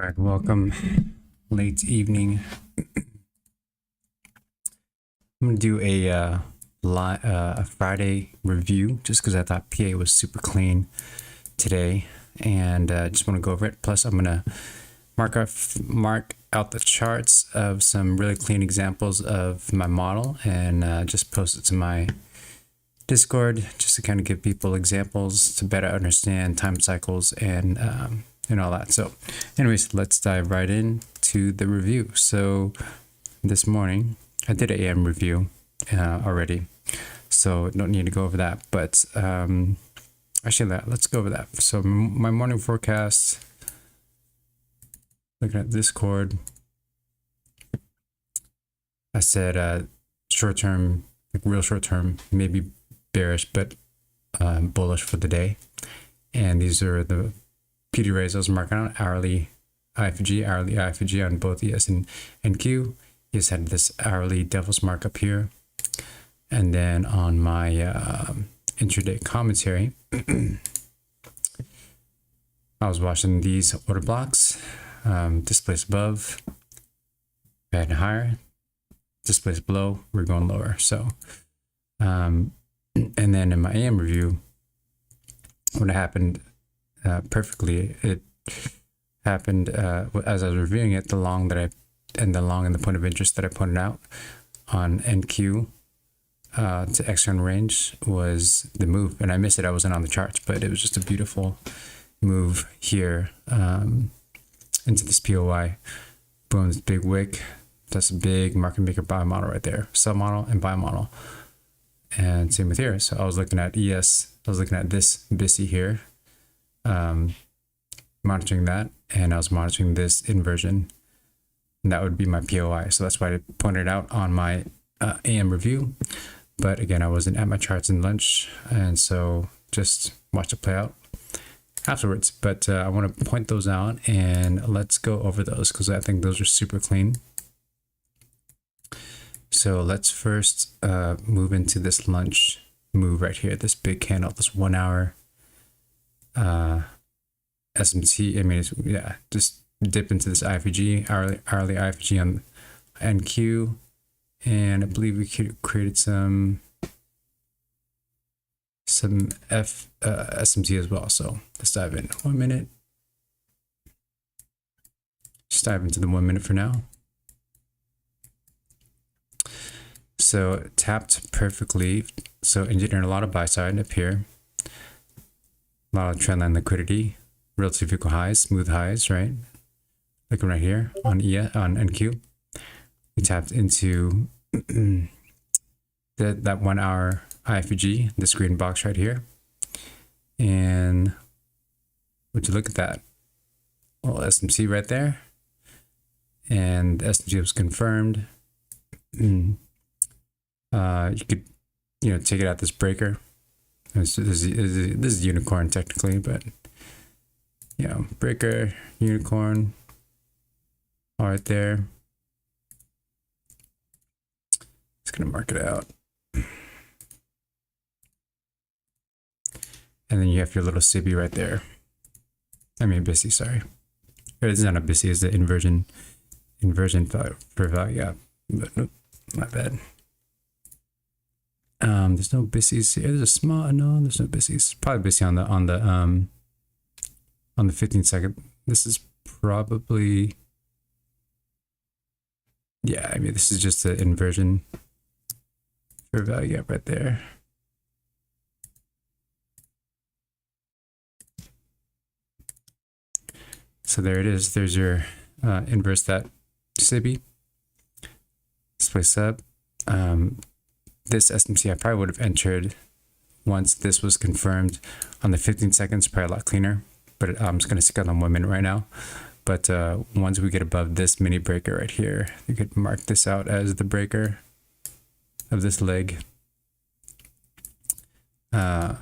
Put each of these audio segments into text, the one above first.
All right, welcome. Late evening. I'm gonna do a Friday review just because I thought PA was super clean today, and just want to go over it. Plus, I'm gonna mark out the charts of some really clean examples of my model, and just post it to my Discord just to kind of give people examples to better understand time cycles and all that. So anyways, let's dive right into the review. So this morning I did an AM review already, so don't need to go over that, but actually let's go over that. So my morning forecast, looking at Discord, I said short term, like real short term, maybe bearish, but bullish for the day. And these are the PD rays I was marking on: hourly IFG on both ES and NQ. ES had this hourly devil's mark up here. And then on my intraday commentary, I was watching these order blocks, displays above, heading higher, displays below, we're going lower. So, and then in my AM review, what happened perfectly, it happened as I was reviewing it, the long and the point of interest that I pointed out on NQ to external range was the move, and I missed it. I wasn't on the charts, but it was just a beautiful move here into this POI. Boom, this big wick. That's a big market maker buy model right there, sell model and buy model. And same with here. So I was looking at ES, I was looking at this BISI here, monitoring that, and I was monitoring this inversion, and that would be my POI. So that's why I pointed out on my AM review. But again, I wasn't at my charts in lunch, and so just watch it play out afterwards. But I want to point those out, and let's go over those because I think those are super clean. So let's first move into this lunch move right here, this big candle, this 1 hour SMT. I mean, just dip into this IFG, hourly IFG on NQ, and I believe we created some SMT as well. So let's dive in. 1 minute. Just dive into the 1 minute for now. So it tapped perfectly. So engineering a lot of buy side up here. A lot of trendline liquidity, relative equal highs, smooth highs, right? Looking right here on on NQ. We tapped into that 1 hour IFG, this green box right here. And would you look at that? Well, SMC right there. And the SMC was confirmed. You could, take it out this breaker. This is unicorn technically, but breaker, unicorn, all right there. Just gonna mark it out. And then you have your little SIBI right there. I mean BISI, sorry. It's not a BISI, it's the inversion for value. Yeah, but nope, my bad. There's no BISIs here. There's a small, no, there's no BISIs. Probably BISI on the 15 second. This is probably, yeah, I mean, this is just the inversion for value gap right there. So there it is. There's your inverse that SIBI. Display sub. This SMC I probably would have entered once this was confirmed on the 15 seconds, probably a lot cleaner, but I'm just going to stick on 1 minute right now. But once we get above this mini breaker right here, you could mark this out as the breaker of this leg. I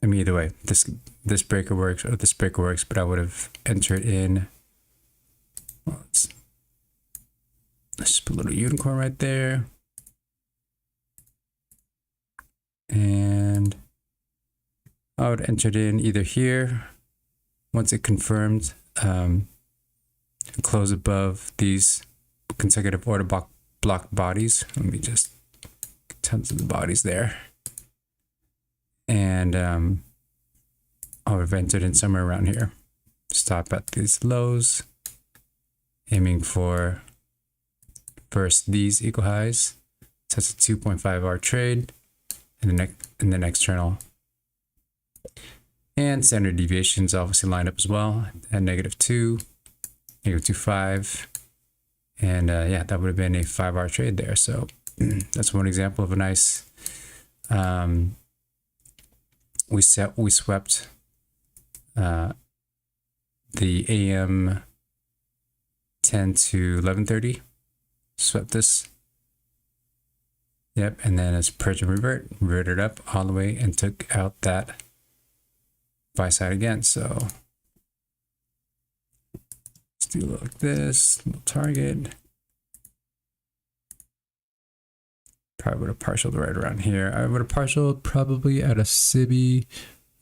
mean, either way, this breaker works or this breaker works, but I would have entered in, well, let's just put a little unicorn right there. And I would enter it in either here once it confirmed close above these consecutive order block bodies. Let me just tons of the bodies there. And I'll have entered in somewhere around here. Stop at these lows, aiming for first these equal highs. So that's a 2.5 hour trade, and then external. And standard deviations obviously lined up as well at -2, -2.5, and yeah, that would have been a 5 hour trade there. So that's one example of a nice. We swept the AM 10 to 11:30. Swept this. Yep, and then as purge and reverted up all the way and took out that buy side again. So let's do like this, little target. Probably would have partialed right around here. I would have partialed probably at a SIBI.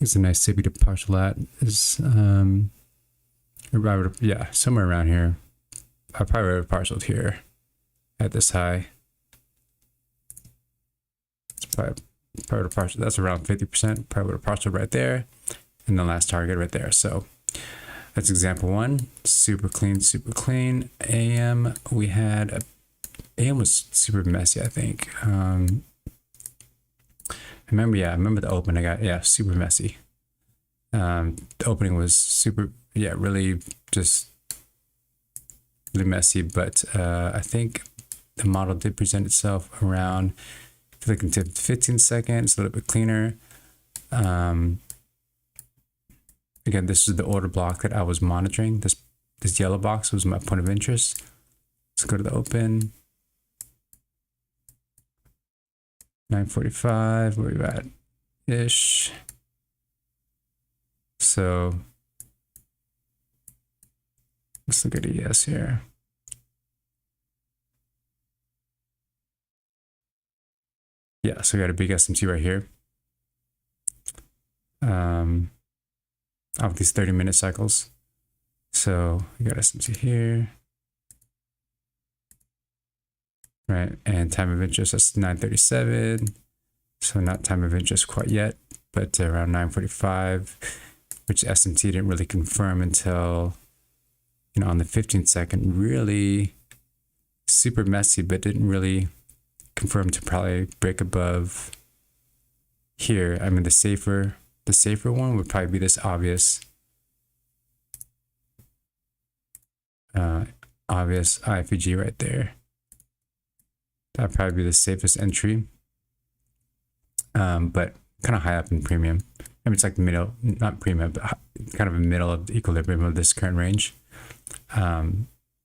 It's a nice SIBI to partial at. Is yeah, somewhere around here. I probably would have partialed here at this high. It's probably would have partialed. That's around 50%. Probably would have partialed right there, and the last target right there. So that's example one. Super clean, super clean. AM, we had AM was super messy, I think. I remember the open. I got super messy. The opening was super, really just really messy. But I think the model did present itself around, I feel like into 15 seconds, a little bit cleaner. Again, this is the order block that I was monitoring. This yellow box was my point of interest. Let's go to the open. 9:45, where we at ish. So let's look at ES here. Yeah, so we got a big SMT right here. Of these 30-minute cycles. So we got SMT here. Right, and time of interest, that's 9:37. So not time of interest quite yet, but around 9:45, which SMT didn't really confirm until, on the 15-second, really super messy, but didn't really confirm to probably break above here. I mean, the safer one would probably be this obvious IFVG right there. That'd probably be the safest entry, but kind of high up in premium. I mean, it's like the middle, not premium, but kind of a middle of the equilibrium of this current range.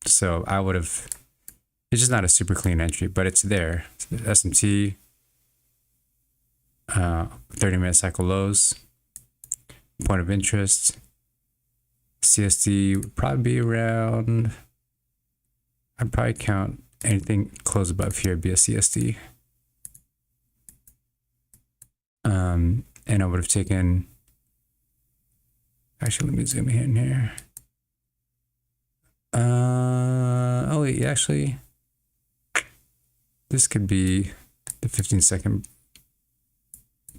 So I would have, it's just not a super clean entry, but it's there. SMT, 30-minute cycle lows, point of interest, CSD would probably be around, I'd probably count anything close above here be a CSD. And I would have taken, actually, let me zoom in here. Oh wait, actually, this could be the 15-second,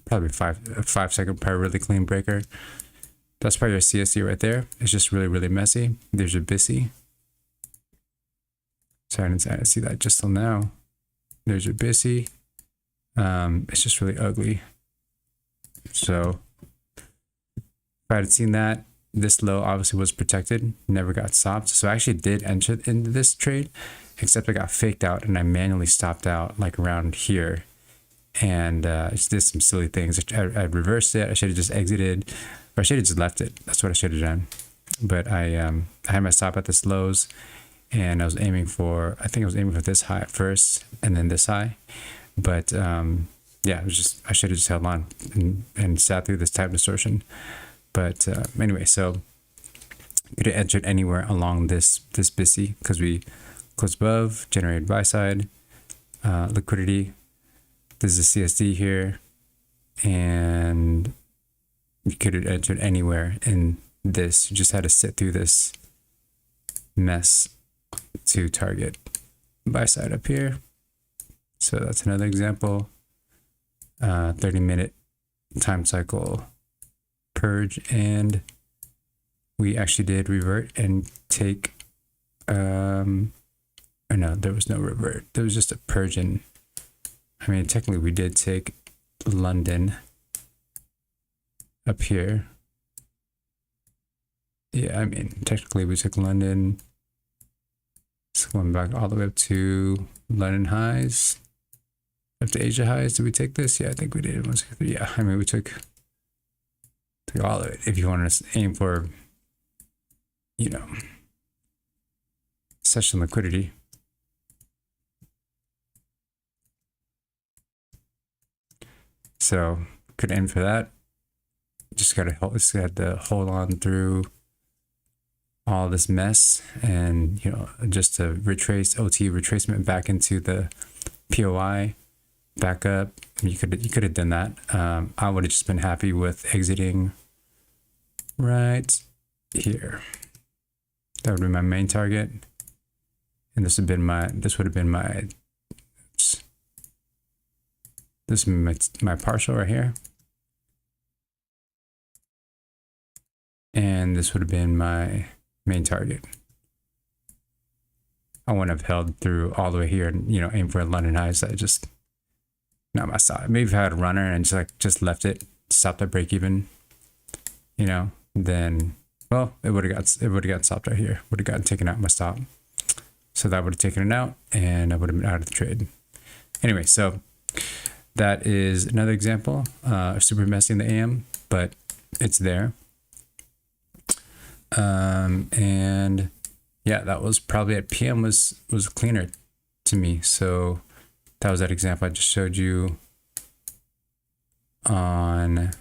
probably 5-second probably really clean breaker. That's probably your CSD right there. It's just really, really messy. There's your BISI. Sorry, I didn't see that just till now. There's your BISI. It's just really ugly. So if I had seen that, this low obviously was protected, never got stopped. So I actually did enter into this trade, except I got faked out and I manually stopped out like around here. And I just did some silly things. I reversed it. I should have just exited, or I should have just left it. That's what I should have done. But I had my stop at this lows, and I was aiming for, I think I was aiming for this high at first and then this high. But yeah, it was just, I should have just held on and sat through this time distortion. But anyway, so could have entered anywhere along this BISI because we closed above, generated buy side, liquidity. This is a CSD here, and you could have entered anywhere in this. You just had to sit through this mess to target buy side up here. So that's another example. 30-minute time cycle purge, and we actually did revert and take or no, there was no revert. There was just a purge, and I mean technically we did take London up here. Yeah, I mean technically we took London. It's going back all the way up to London highs, up to Asia highs. Did we take this? Yeah, I think we did. Yeah, I mean we took all of it. If you want to aim for, you know, session liquidity. So could end for that. Just had to hold on through all this mess, and you know, just to retrace OT retracement back into the POI, back up. You could have done that. I would have just been happy with exiting right here. That would be my main target, and this would have been my this is my partial right here, and this would have been my main target. I wouldn't have held through all the way here and, you know, aim for a London highs. That just not my style. Maybe if I had a runner and just left it, stopped at break even, you know, then well, it would have got stopped right here. Would have gotten taken out my stop. So that would have taken it out, and I would have been out of the trade. Anyway, so that is another example. Super messy in the AM, but it's there. And yeah, that was probably at PM was cleaner to me. So that was that example I just showed you on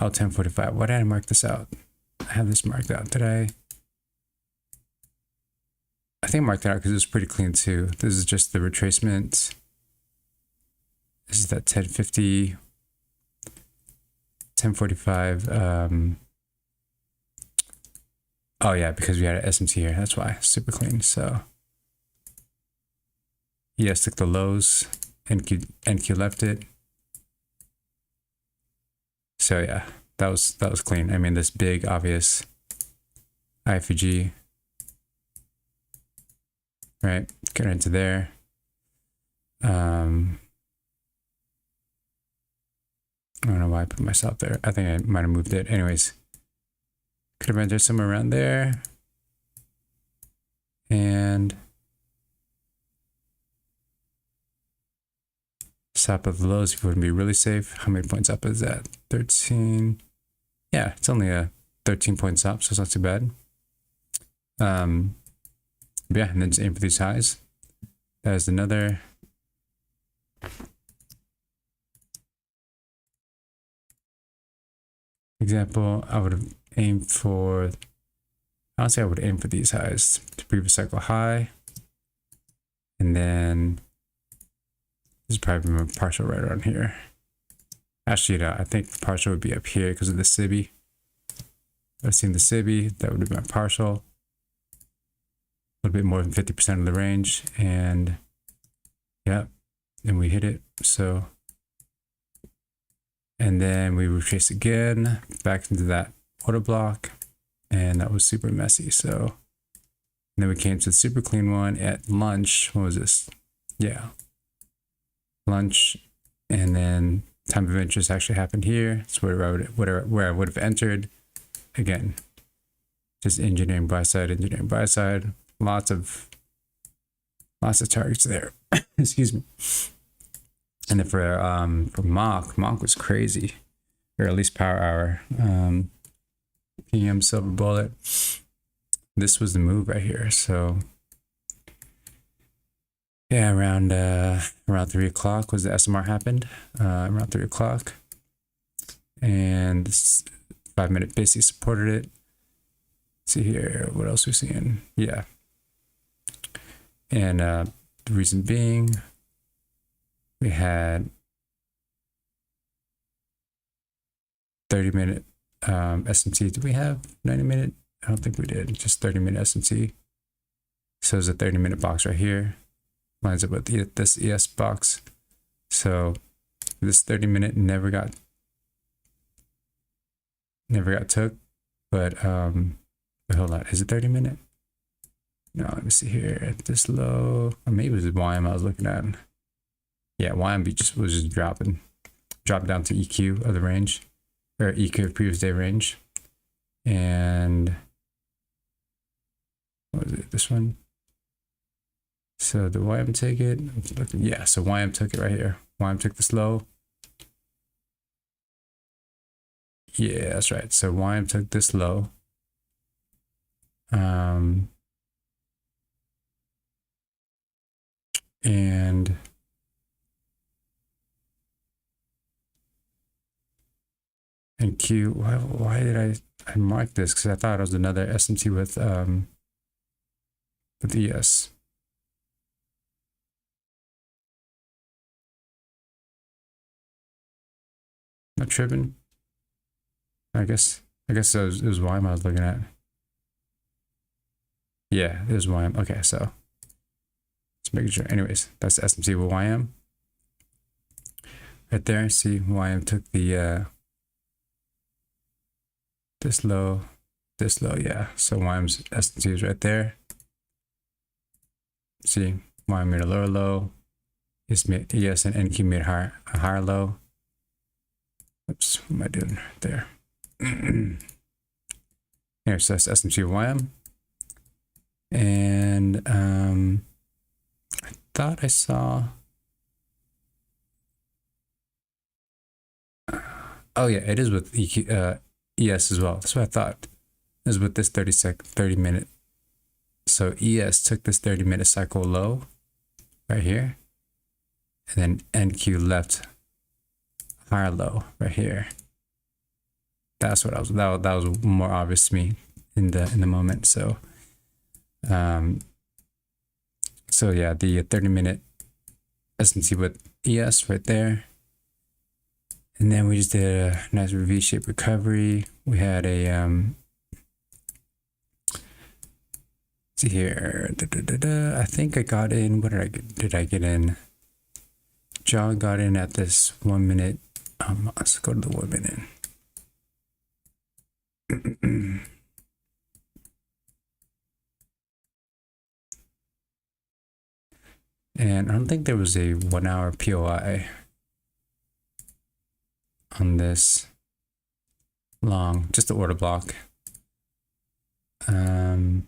10:45. Why did I mark this out? I have this marked out. Did I think I marked it out because it was pretty clean too. This is just the retracement. This is that 10:50, 10:45. Oh yeah, because we had an SMT here. That's why. Super clean. So yeah, stick the lows. NQ left it. So yeah, that was clean. I mean, this big obvious IFG, right? Get into there. I don't know why I put myself there. I think I might have moved it. Anyways, could have entered somewhere around there. And stop of the lows if you want to be really safe. How many points up is that? 13. Yeah, it's only a 13 points up, so it's not too bad. Yeah, and then just aim for these highs. That is another example. I would have aimed for, honestly, I would aim for these highs, the previous cycle high. And then this is probably my partial right around here. Actually, no, I think the partial would be up here because of the SIBI. I've seen the SIBI, that would be my partial. A little bit more than 50% of the range, and yeah, and we hit it. So, and then we retrace again back into that order block, and that was super messy. So, and then we came to the super clean one at lunch. What was this? Yeah, lunch, and then time of interest actually happened here. It's where I would have entered. Again, just engineering buy side. Lots of targets there. Excuse me. And then for Mock was crazy, or at least power hour. PM silver bullet. This was the move right here. So yeah, around 3 o'clock was the SMR happened. Around 3 o'clock, and this 5-minute basically supported it. Let's see here, what else we're seeing? Yeah. And the reason being, we had 30-minute SMT. Do we have 90-minute I don't think we did. Just 30-minute SMT. So there's a 30-minute box right here. Lines up with this ES box. So this 30-minute never got took. But hold on, is it 30-minute? No, let me see here. At this low, or maybe it was YM I was looking at. Yeah, YM was just dropping down to EQ of the range, or EQ of previous day range. And what was it? This one. So the YM take it. Yeah, so YM took it right here. YM took this low. Yeah, that's right. So YM took this low. And Q, why did I mark this? Because I thought it was another SMT with ES. Not tripping. I guess it was YM I was looking at. Yeah, it was YM. Okay, so let's make sure. Anyways, that's SMT with YM. Right there, see YM took the this low, yeah. So YM's SMT is right there. See, YM made a lower low. ES and NQ made a higher low. Oops, what am I doing right there? Here, so that's SMT YM. And I thought I saw. Oh yeah, it is with EQ, ES as well. That's what I thought. It was with this 30 minute. So ES took this 30-minute cycle low right here, and then NQ left higher low right here. That's what I was. That was more obvious to me in the moment. So, so yeah, the 30-minute SMT with ES right there. And then we just did a nice V-shaped recovery. We had a see here. I think I got in. What did I get in? John got in at this 1 minute. Let's go to the 1 minute. And I don't think there was a 1 hour POI on this long, just the order block. 15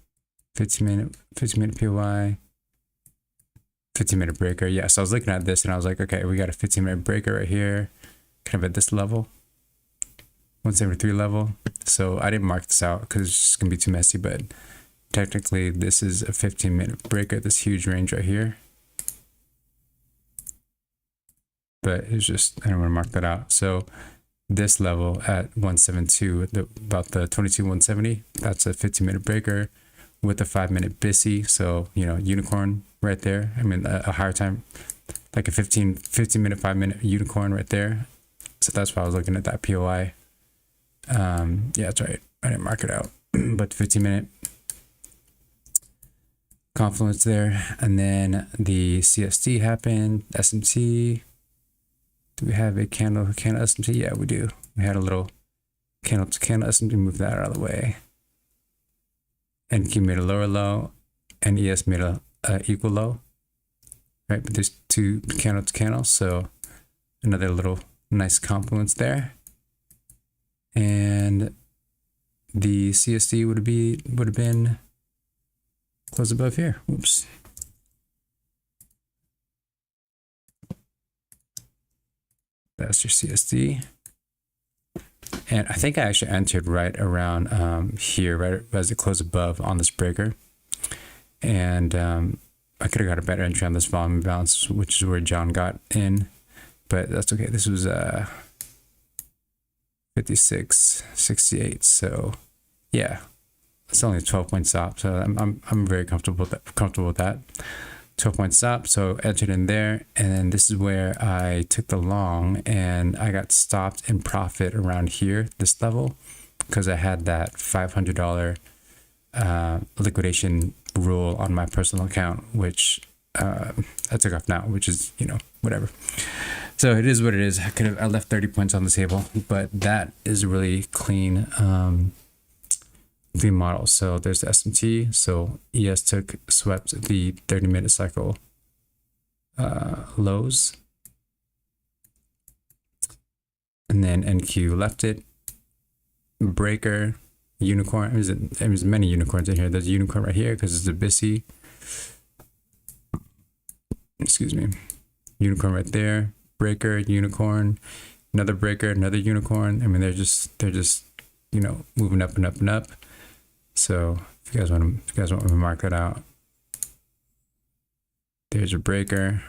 minute POI, 15-minute breaker. Yeah, so I was looking at this and I was like, okay, we got a 15-minute breaker right here, kind of at this level, 173 level. So I didn't mark this out because it's just gonna be too messy, but technically this is a 15-minute breaker, this huge range right here. But it's just, I don't want to mark that out. So this level at 172, about the 22-170, that's a 15-minute breaker with a 5-minute BISI. So, you know, unicorn right there. I mean, a higher time, like a 15-minute, 5-minute unicorn right there. So that's why I was looking at that POI. Yeah, that's right. I didn't mark it out, but 15-minute confluence there. And then the CSD happened, SMT. Do we have a candle SMT? Yeah, we do. We had a little candle to candle SMT. Move that out of the way. NQ made a lower low, and ES made a equal low. Right, but there's two candle to candle, so another little nice confluence there. And the CSD would have been close above here. Oops. That's your CSD. And I think I actually entered right around here, right as it closed above on this breaker. And I could have got a better entry on this volume balance, which is where John got in, but that's okay. This was 56.68. So yeah, it's only a 12-point stop. So I'm very comfortable with that. 12-point stop, so entered in there, and then this is where I took the long, and I got stopped in profit around here, this level, because I had that $500 liquidation rule on my personal account, which I took off now, which is, you know, whatever. So it is what it is. I left 30 points on the table, but that is really clean clean model. So there's the SMT. So ES swept the 30-minute cycle lows, and then NQ left it. Breaker, unicorn. There's many unicorns in here. There's a unicorn right here because it's a BISI. Excuse me. Unicorn right there. Breaker, unicorn, another breaker, another unicorn. I mean, they're just you know, moving up and up and up. So if you guys want to mark that out, there's a breaker.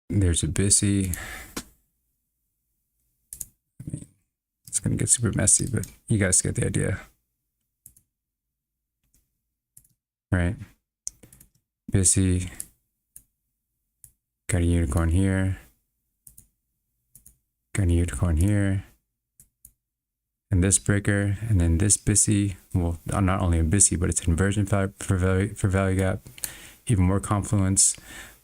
There's a BISI. I mean, it's gonna get super messy, but you guys get the idea, right? BISI, got a unicorn here, got a unicorn here, and this breaker, and then this BISI. Well, not only a BISI, but it's inversion for value gap, even more confluence.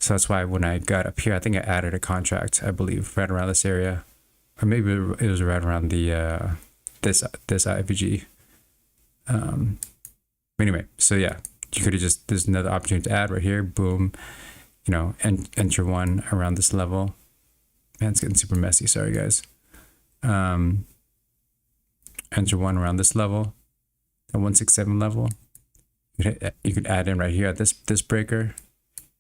So that's why when I got up here, I think I added a contract, I believe, right around this area, or maybe it was right around the this IVG. Anyway, so yeah, you could have just, there's another opportunity to add right here. Boom, you know, and enter one around this level. Man, it's getting super messy. Sorry, guys. Enter one around this level, at 167 level. You could add in right here at this breaker.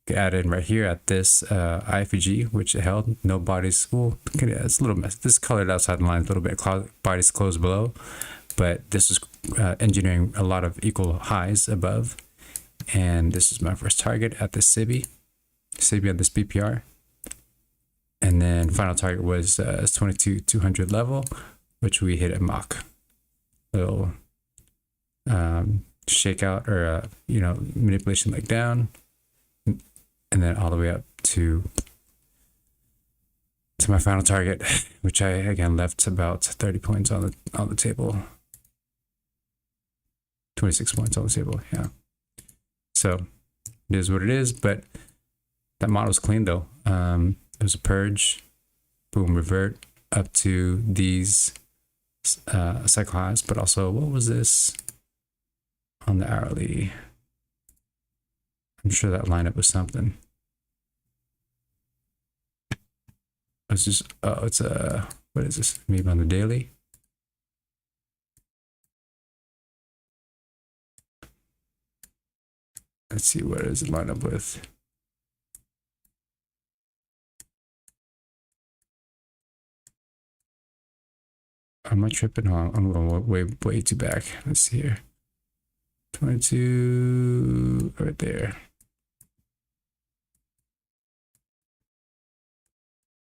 You could add in right here at this IFG, which it held. No bodies. Well, it's a little messy. This is colored outside the lines a little bit. Bodies closed below, but this is engineering a lot of equal highs above. And this is my first target at this SIBI at this BPR. And then final target was 22,200 level, which we hit at Mach. Little shakeout or you know, manipulation leg down, and then all the way up to my final target, which I again left about 30 points on the table. 26 points on the table, yeah. So it is what it is, but that model's clean though. There's a purge, boom, revert up to these cycle highs, but also, what was this on the hourly? I'm sure that lineup was something. It's just, oh, it's a, what is this? Maybe on the daily. Let's see, what does it line up with? I'm not tripping. I'm going way too back. Let's see here. 22 right there.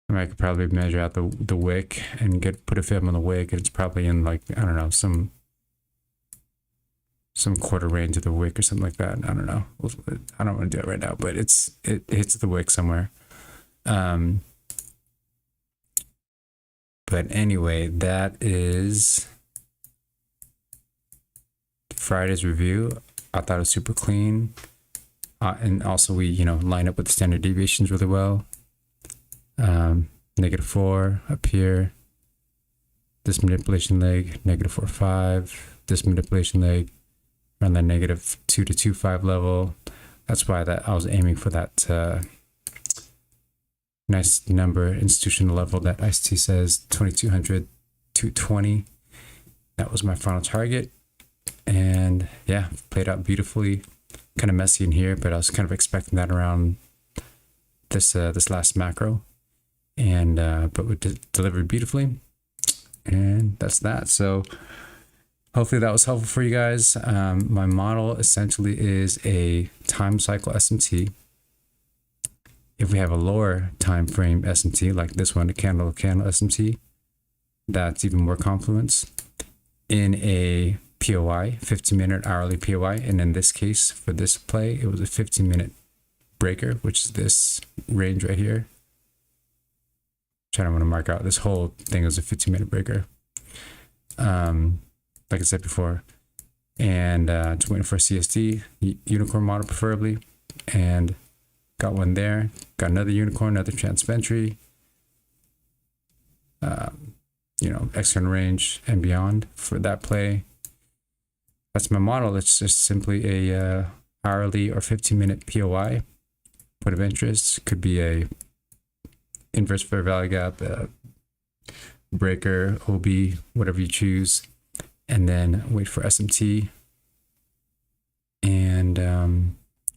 I mean, I could probably measure out the wick and put a fib on the wick. It's probably in, like, I don't know, some quarter range of the wick or something like that. I don't know. I don't want to do it right now, but it hits the wick somewhere. But anyway, that is Friday's review. I thought it was super clean. And also we, you know, line up with the standard deviations really well. -4 up here. This manipulation leg, -4.5. This manipulation leg around the -2 to 2.5 level. That's why I was aiming for that nice number, institutional level that ICT says 2200 220. That was my final target, and yeah, played out beautifully. Kind of messy in here, but I was kind of expecting that around this last macro, and but we delivered beautifully, and that's that. So hopefully that was helpful for you guys. My model essentially is a time cycle SMT. If we have a lower time frame SMT, like this one, a candle SMT, that's even more confluence in a POI, 15-minute hourly POI. And in this case, for this play, it was a 15-minute breaker, which is this range right here. Which I don't want to mark out. This whole thing is a 15-minute breaker. Like I said before. And just waiting for a CST, unicorn model preferably. And got one there. Got another unicorn, another transventry. You know, external range and beyond for that play. That's my model. It's just simply a hourly or 15-minute POI, point of interest. Could be a inverse fair value gap, breaker, OB, whatever you choose, and then wait for SMT and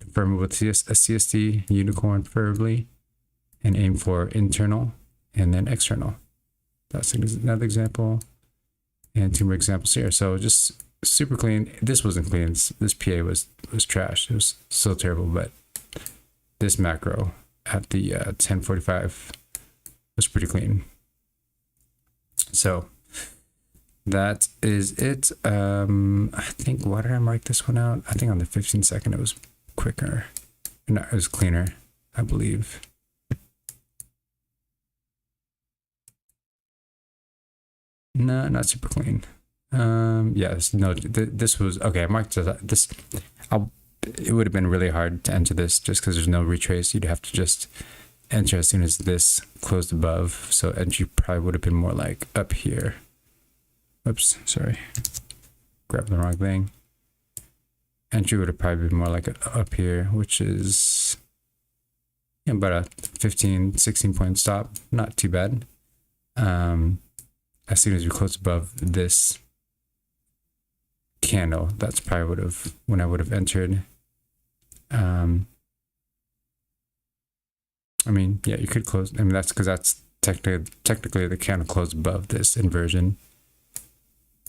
confirm it with a CST, unicorn preferably, and aim for internal and then external. That's another example, and 2 more examples here. So just super clean. This wasn't clean. This PA was trash. It was so terrible, but this macro at the 10:45 was pretty clean. So that is it. I think, why did I mark this one out? I think on the 15-second it was quicker. No, it was cleaner, I believe. No, not super clean. Yes, no, this was okay. I marked this. It would have been really hard to enter this just because there's no retrace. You'd have to just enter as soon as this closed above. So entry probably would have been more like up here. Oops, sorry. Grabbed the wrong thing. Entry would have probably been more like up here, which is about a 15, 16 point stop. Not too bad. As soon as we close above this candle, that's probably when I would have entered. I mean, yeah, you could close. I mean, that's because that's technically the candle closed above this inversion,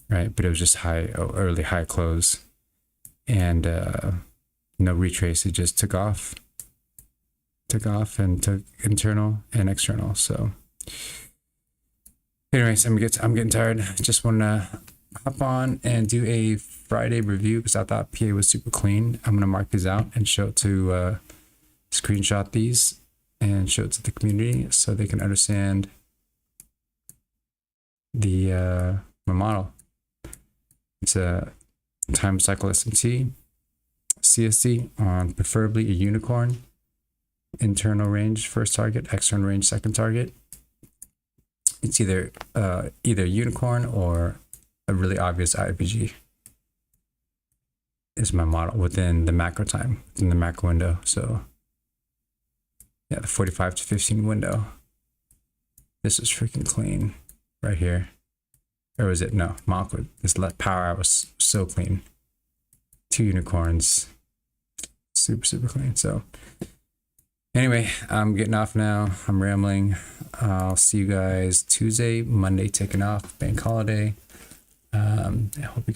right? But it was just early high close, and no retrace. It just took off and took internal and external. So, anyways, I'm getting tired. Just want to hop on and do a Friday review because I thought PA was super clean. I'm gonna mark these out and show it to screenshot these and show it to the community so they can understand the my model. It's a time cycle SMT, CST on preferably a unicorn, internal range first target, external range second target. It's either unicorn or a really obvious IPG is my model within the macro time, within the macro window. So yeah, the 45 to 15 window. This is freaking clean right here. Or is it? No, Malcolm. This power hour was so clean. 2 unicorns. Super, super clean. So anyway, I'm getting off now. I'm rambling. I'll see you guys Tuesday, Monday taking off, bank holiday. I hope you guys